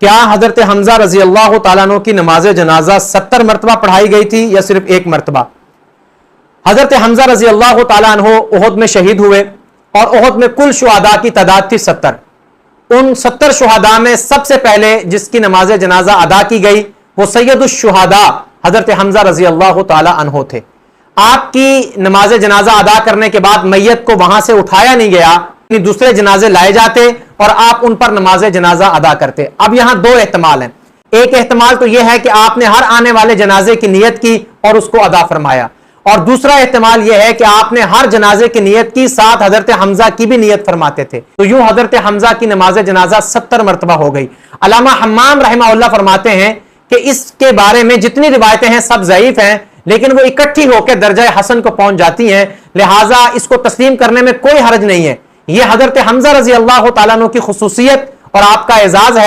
کیا حضرت حمزہ رضی اللہ تعالیٰ عنہ کی نماز جنازہ 70 مرتبہ پڑھائی گئی تھی یا صرف ایک مرتبہ؟ حضرت حمزہ رضی اللہ تعالیٰ عنہ احد میں شہید ہوئے اور احد میں کل شہداء کی تعداد تھی 70۔ ان 70 شہداء میں سب سے پہلے جس کی نماز جنازہ ادا کی گئی وہ سید الشہداء حضرت حمزہ رضی اللہ تعالیٰ عنہ تھے۔ آپ کی نماز جنازہ ادا کرنے کے بعد میت کو وہاں سے اٹھایا نہیں گیا، دوسرے جنازے لائے جاتے اور آپ ان پر نماز جنازہ ادا کرتے۔ اب یہاں دو احتمال ہیں۔ ایک احتمال تو یہ ہے کہ آپ نے ہر آنے والے جنازے کی نیت کی اور اس کو ادا فرمایا، اور دوسرا احتمال یہ ہے کہ آپ نے ہر جنازے کی نیت کی، ساتھ حضرت حمزہ کی بھی نیت فرماتے تھے، تو یوں حضرت حمزہ کی نماز جنازہ 70 مرتبہ ہو گئی۔ علامہ حمام رحمہ اللہ فرماتے ہیں کہ اس کے بارے میں جتنی روایتیں ہیں سب ضعیف ہیں، لیکن وہ اکٹھی ہو کے درجہ حسن کو پہنچ جاتی ہیں، لہٰذا اس کو تسلیم کرنے میں کوئی حرج نہیں ہے۔ یہ حضرت حمزہ رضی اللہ تعالیٰ عنہ کی خصوصیت اور آپ کا اعزاز ہے